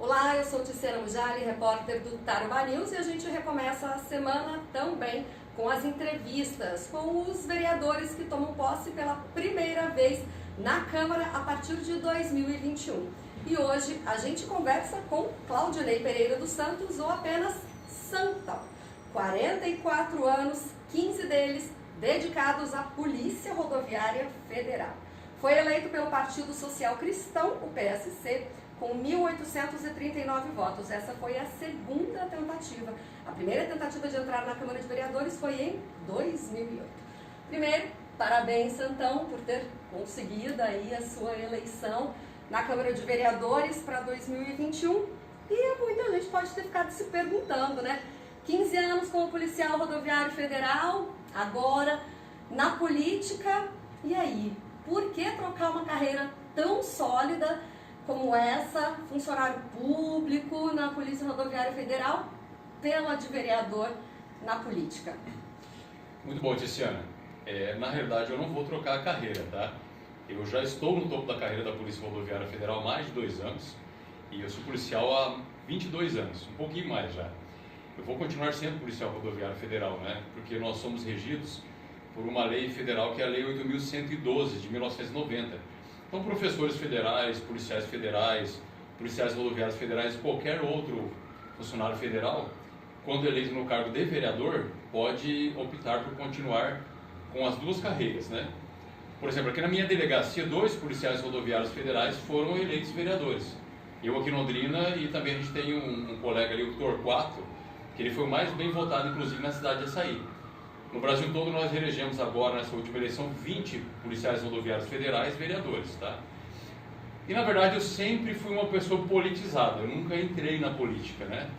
Olá, eu sou Tiziana Mujali, repórter do Tarubá News, e a gente recomeça a semana também com as entrevistas com os vereadores que tomam posse pela primeira vez na Câmara a partir de 2021. E hoje a gente conversa com Claudinei Pereira dos Santos, ou apenas Santão. 44 anos, 15 deles dedicados à Polícia Rodoviária Federal. Foi eleito pelo Partido Social Cristão, o PSC, com 1.839 votos. Essa foi a segunda tentativa. A primeira tentativa de entrar na Câmara de Vereadores foi em 2008. Primeiro, parabéns, Santão, por ter conseguido aí a sua eleição na Câmara de Vereadores para 2021. E muita gente pode ter ficado se perguntando, né? 15 anos como policial rodoviário federal, agora na política, e aí? Por que trocar uma carreira tão sólida como essa, funcionário público na Polícia Rodoviária Federal, pela de vereador na política? Muito bom, Tiziana. Na realidade, eu não vou trocar a carreira, tá? Eu já estou no topo da carreira da Polícia Rodoviária Federal há mais de 2 anos e eu sou policial há 22 anos, um pouquinho mais já. Eu vou continuar sendo policial rodoviário federal, né? Porque nós somos regidos por uma lei federal que é a Lei 8.112, de 1990. Então, professores federais, policiais rodoviários federais, qualquer outro funcionário federal, quando eleito no cargo de vereador, pode optar por continuar com as duas carreiras, né? Por exemplo, aqui na minha delegacia, 2 policiais rodoviários federais foram eleitos vereadores. Eu aqui em Londrina, e também a gente tem um colega ali, o Torquato, que ele foi o mais bem votado, inclusive, na cidade de Açaí. No Brasil todo, nós elegemos agora, nessa última eleição, 20 policiais rodoviários federais vereadores, tá? E, na verdade, eu sempre fui uma pessoa politizada, eu nunca entrei na política, né?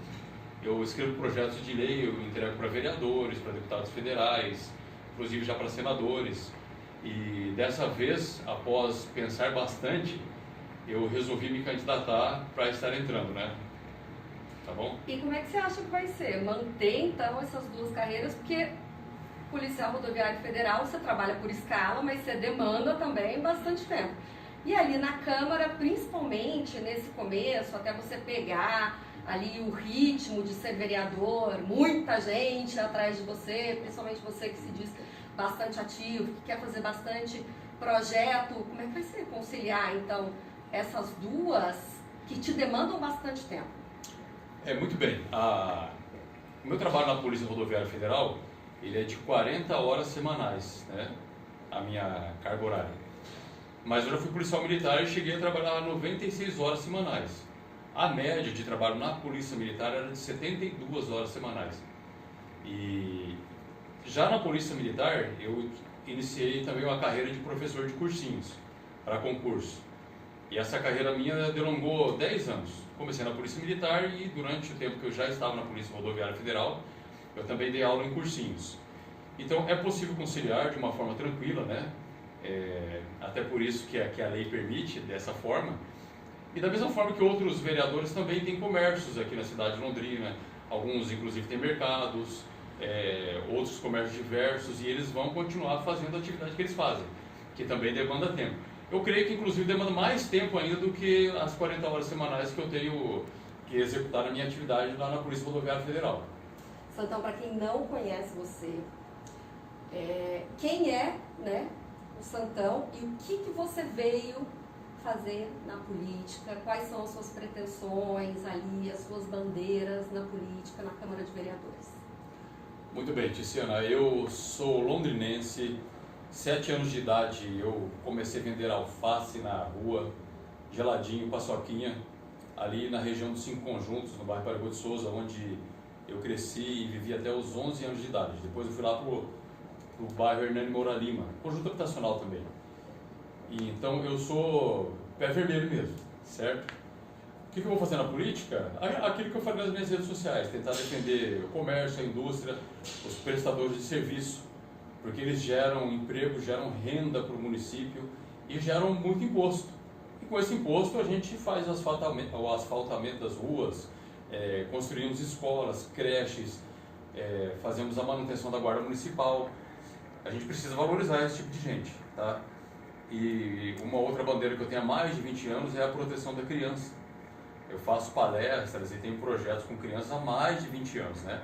Eu escrevo projetos de lei, eu entrego para vereadores, para deputados federais, inclusive já para senadores. E, dessa vez, após pensar bastante, eu resolvi me candidatar para estar entrando, né? Tá bom? E como é que você acha que vai ser? Manter, então, essas duas carreiras? Porque policial rodoviário federal, você trabalha por escala, mas você demanda também bastante tempo. E ali na Câmara, principalmente nesse começo, até você pegar ali o ritmo de ser vereador, muita gente atrás de você, principalmente você que se diz bastante ativo, que quer fazer bastante projeto, como é que vai ser conciliar, então, essas duas que te demandam bastante tempo? Muito bem. O meu trabalho na Polícia Rodoviária Federal, ele é de 40 horas semanais, né? A minha carga horária. Mas eu já fui policial militar e cheguei a trabalhar 96 horas semanais. A média de trabalho na Polícia Militar era de 72 horas semanais. E já na Polícia Militar, eu iniciei também uma carreira de professor de cursinhos para concurso. E essa carreira minha delongou 10 anos. Comecei na Polícia Militar e durante o tempo que eu já estava na Polícia Rodoviária Federal, eu também dei aula em cursinhos. Então é possível conciliar de uma forma tranquila, né? Até por isso que a lei permite dessa forma. E da mesma forma que outros vereadores também têm comércios aqui na cidade de Londrina. Alguns inclusive têm mercados, outros comércios diversos, e eles vão continuar fazendo a atividade que eles fazem, que também demanda tempo. Eu creio que inclusive demanda mais tempo ainda do que as 40 horas semanais que eu tenho que executar na minha atividade lá na Polícia Rodoviária Federal. Santão, para quem não conhece você, quem é, né, o Santão e o que você veio fazer na política? Quais são as suas pretensões ali, as suas bandeiras na política, na Câmara de Vereadores? Muito bem, Tiziana, eu sou londrinense. 7 anos de idade eu comecei a vender alface na rua, geladinho, paçoquinha, ali na região dos 5 Conjuntos, no bairro Paraguai de Souza, onde eu cresci e vivi até os 11 anos de idade. Depois eu fui lá pro bairro Hernani Moura Lima, conjunto habitacional também. E então eu sou pé vermelho mesmo, certo? O que eu vou fazer na política? Aquilo que eu falei nas minhas redes sociais, tentar defender o comércio, a indústria, os prestadores de serviço, porque eles geram emprego, geram renda para o município e geram muito imposto. E com esse imposto a gente faz o asfaltamento das ruas, construímos escolas, creches, fazemos a manutenção da guarda municipal. A gente precisa valorizar esse tipo de gente, tá? E uma outra bandeira que eu tenho há mais de 20 anos é a proteção da criança. eu faço palestras e tenho projetos com crianças há mais de 20 anos, né?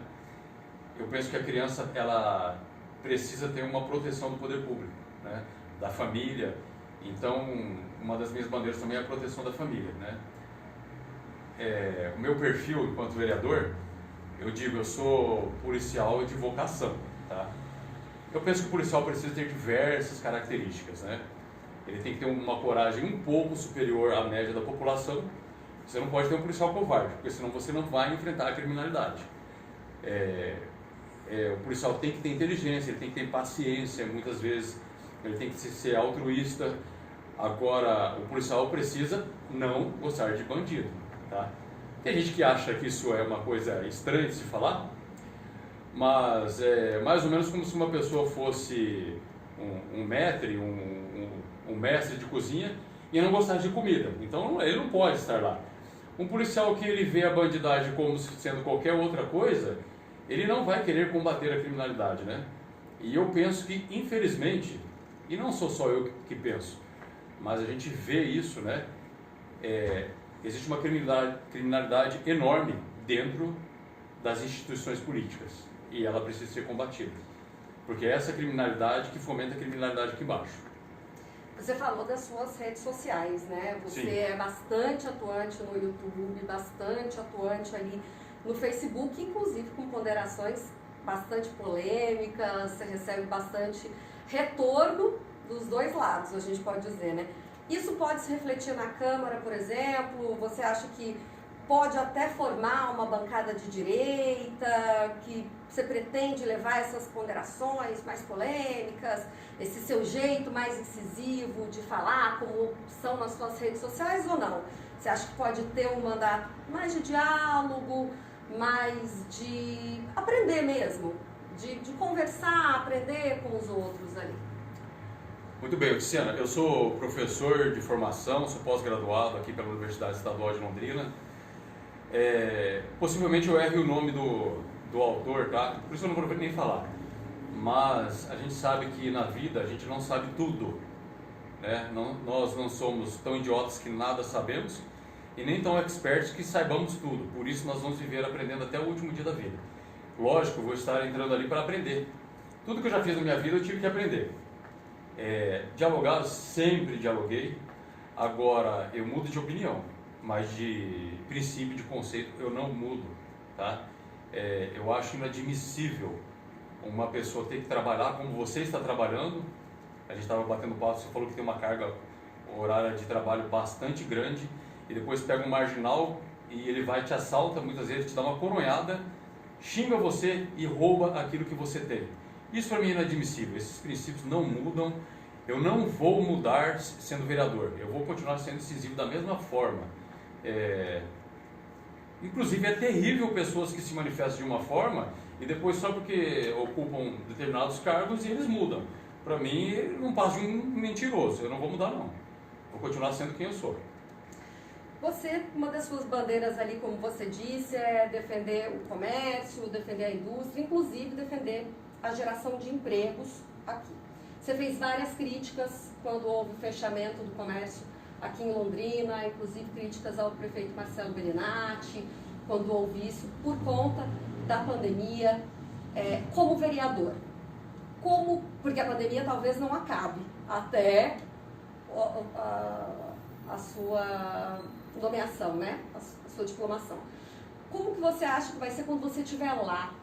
Eu penso que a criança, ela precisa ter uma proteção do poder público, né? Da família. Então, uma das minhas bandeiras também é a proteção da família, né? O meu perfil enquanto vereador, eu digo, eu sou policial de vocação, tá? Eu penso que o policial precisa ter diversas características, né? Ele tem que ter uma coragem um pouco superior à média da população. Você não pode ter um policial covarde, porque senão você não vai enfrentar a criminalidade. O policial tem que ter inteligência, ele tem que ter paciência, muitas vezes ele tem que ser altruísta. Agora, o policial precisa não gostar de bandido, tá? Tem gente que acha que isso é uma coisa estranha de se falar, mas é mais ou menos como se uma pessoa fosse um maître, um mestre de cozinha e não gostasse de comida. Então ele não pode estar lá. Um policial que ele vê a bandidagem como sendo qualquer outra coisa, ele não vai querer combater a criminalidade, né? E eu penso que, infelizmente, e não sou só eu que penso, mas a gente vê isso, né? Existe uma criminalidade enorme dentro das instituições políticas e ela precisa ser combatida, porque é essa criminalidade que fomenta a criminalidade aqui embaixo. Você falou das suas redes sociais, né? Você Sim. É bastante atuante no YouTube, bastante atuante ali no Facebook, inclusive com ponderações bastante polêmicas, você recebe bastante retorno dos dois lados, a gente pode dizer, né? Isso pode se refletir na Câmara, por exemplo? Você acha que pode até formar uma bancada de direita, que você pretende levar essas ponderações mais polêmicas, esse seu jeito mais incisivo de falar, como são nas suas redes sociais, ou não? Você acha que pode ter um mandato mais de diálogo, mais de aprender mesmo, de conversar, aprender com os outros ali? Muito bem, Tiziana, eu sou professor de formação, sou pós-graduado aqui pela Universidade Estadual de Londrina. Possivelmente eu erre o nome do autor, tá? Por isso eu não vou nem falar. Mas a gente sabe que na vida a gente não sabe tudo, né? Nós não somos tão idiotas que nada sabemos e nem tão experts que saibamos tudo. Por isso nós vamos viver aprendendo até o último dia da vida. Lógico, eu vou estar entrando ali para aprender. Tudo que eu já fiz na minha vida eu tive que aprender. Dialogar, sempre dialoguei. Agora eu mudo de opinião, mas de princípio, de conceito eu não mudo, tá? Eu acho inadmissível uma pessoa ter que trabalhar como você está trabalhando. A gente estava batendo papo, você falou que tem uma carga horária de trabalho bastante grande e depois pega um marginal e ele vai te assalta, muitas vezes te dá uma coronhada, xinga você e rouba aquilo que você tem. Isso para mim é inadmissível, esses princípios não mudam. Eu não vou mudar sendo vereador, eu vou continuar sendo incisivo da mesma forma. Inclusive é terrível pessoas que se manifestam de uma forma e depois só porque ocupam determinados cargos e eles mudam. Para mim não passa de um mentiroso, eu não vou mudar não, vou continuar sendo quem eu sou. Você, uma das suas bandeiras ali, como você disse, é defender o comércio, defender a indústria, inclusive defender a geração de empregos aqui. Você fez várias críticas quando houve o fechamento do comércio aqui em Londrina, inclusive críticas ao prefeito Marcelo Bellinati, quando houve isso, por conta da pandemia. Como vereador, porque a pandemia talvez não acabe até a sua nomeação, né? A sua diplomação. Como que você acha que vai ser quando você estiver lá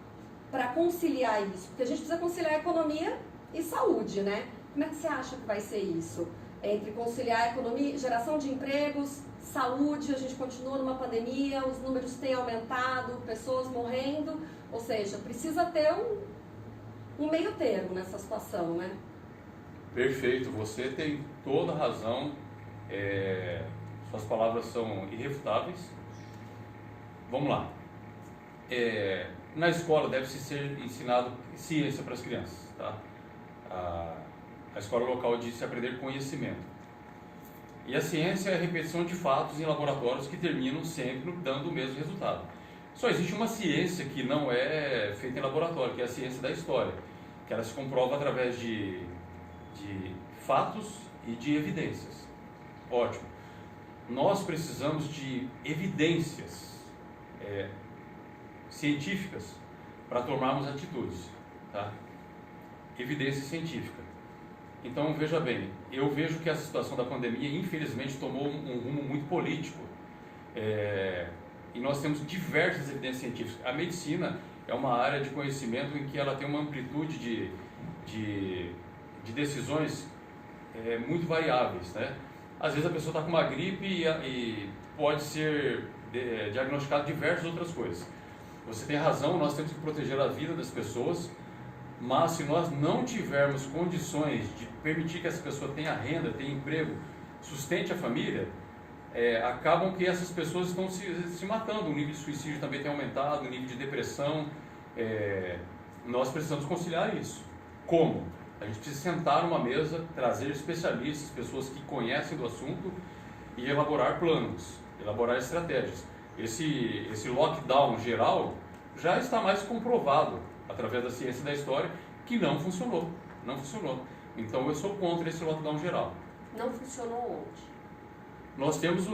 para conciliar isso? Porque a gente precisa conciliar economia e saúde, né? Como é que você acha que vai ser isso? Entre conciliar economia, geração de empregos, saúde, a gente continua numa pandemia, os números têm aumentado, pessoas morrendo, ou seja, precisa ter um meio termo nessa situação, né? Perfeito, você tem toda a razão, suas palavras são irrefutáveis. Vamos lá. Na escola deve-se ser ensinado ciência para as crianças, tá? A escola local diz aprender conhecimento. E a ciência é a repetição de fatos em laboratórios que terminam sempre dando o mesmo resultado. Só existe uma ciência que não é feita em laboratório, que é a ciência da história, que ela se comprova através de fatos e de evidências. Ótimo. nós precisamos de evidências científicas para tomarmos atitudes, tá? Evidência científica. Então, veja bem, eu vejo que essa situação da pandemia, infelizmente, tomou um rumo muito político. E nós temos diversas evidências científicas. A medicina é uma área de conhecimento em que ela tem uma amplitude de decisões muito variáveis, né? Às vezes a pessoa está com uma gripe e pode ser diagnosticado diversas outras coisas. Você tem razão, nós temos que proteger a vida das pessoas, mas se nós não tivermos condições de permitir que essa pessoa tenha renda, tenha emprego, sustente a família, acabam que essas pessoas estão se matando. O nível de suicídio também tem aumentado, o nível de depressão. Nós precisamos conciliar isso. Como? A gente precisa sentar numa mesa, trazer especialistas, pessoas que conhecem do assunto e elaborar planos, elaborar estratégias. Esse lockdown geral já está mais comprovado através da ciência da história que não funcionou. Então eu sou contra esse lockdown geral. Não funcionou onde? Nós temos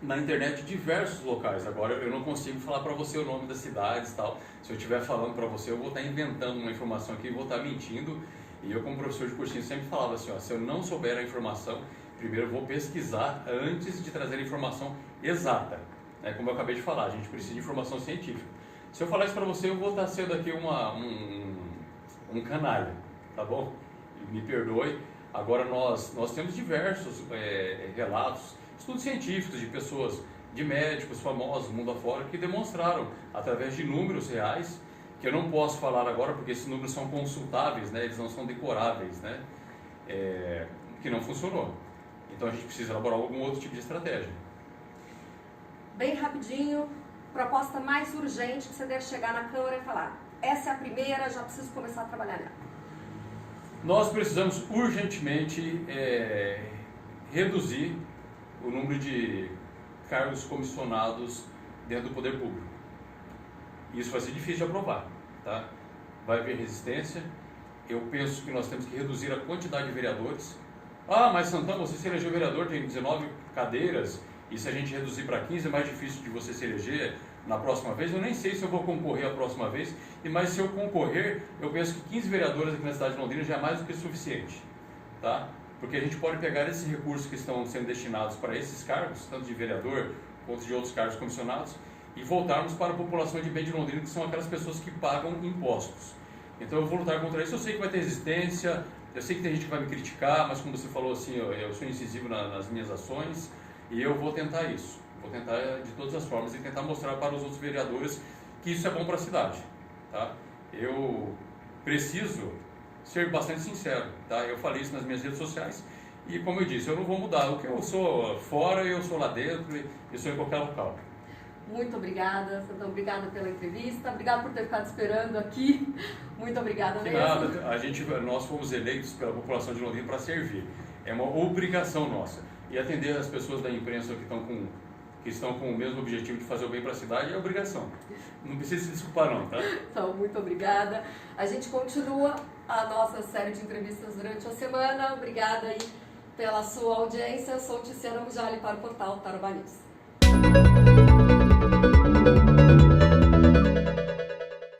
na internet diversos locais. Agora eu não consigo falar para você o nome das cidades e tal. Se eu estiver falando para você, eu vou estar inventando uma informação aqui e vou estar mentindo. E eu, como professor de cursinho, sempre falava assim, se eu não souber a informação, primeiro eu vou pesquisar antes de trazer a informação exata. Como eu acabei de falar, a gente precisa de informação científica. Se eu falar isso para você, eu vou estar sendo aqui um canalha, tá bom? Me perdoe. Agora nós temos diversos relatos, estudos científicos de pessoas, de médicos famosos, mundo afora, que demonstraram, através de números reais, que eu não posso falar agora porque esses números são consultáveis, né? Eles não são decoráveis, né? Que não funcionou. Então a gente precisa elaborar algum outro tipo de estratégia. Bem rapidinho, proposta mais urgente que você deve chegar na Câmara e falar: essa é a primeira, já preciso começar a trabalhar nela. Nós precisamos urgentemente reduzir o número de cargos comissionados dentro do poder público. Isso vai ser difícil de aprovar, tá? Vai haver resistência. Eu penso que nós temos que reduzir a quantidade de vereadores. Mas Santana, você se elegeu vereador, tem 19 cadeiras, e se a gente reduzir para 15 é mais difícil de você se eleger na próxima vez. Eu nem sei se eu vou concorrer a próxima vez, mas se eu concorrer, eu penso que 15 vereadores aqui na cidade de Londrina já é mais do que suficiente, tá? Porque a gente pode pegar esses recursos que estão sendo destinados para esses cargos, tanto de vereador quanto de outros cargos comissionados, e voltarmos para a população de bem de Londrina, que são aquelas pessoas que pagam impostos. Então eu vou lutar contra isso. Eu sei que vai ter resistência, eu sei que tem gente que vai me criticar, mas como você falou assim, eu sou incisivo nas minhas ações e eu vou tentar isso. Vou tentar de todas as formas e tentar mostrar para os outros vereadores que isso é bom para a cidade, tá? Eu preciso ser bastante sincero, tá? Eu falei isso nas minhas redes sociais e, como eu disse, eu não vou mudar. O que eu sou fora, eu sou lá dentro e sou em qualquer local. Muito obrigada, Santana, obrigada pela entrevista, obrigada por ter ficado esperando aqui, muito obrigada mesmo. Nada, nós fomos eleitos pela população de Londrina para servir, é uma obrigação nossa, e atender as pessoas da imprensa que estão com o mesmo objetivo de fazer o bem para a cidade é obrigação, não precisa se desculpar não, tá? Então, muito obrigada, a gente continua a nossa série de entrevistas durante a semana, obrigada aí pela sua audiência, eu sou Tiziana Mujali para o portal Tarobá News.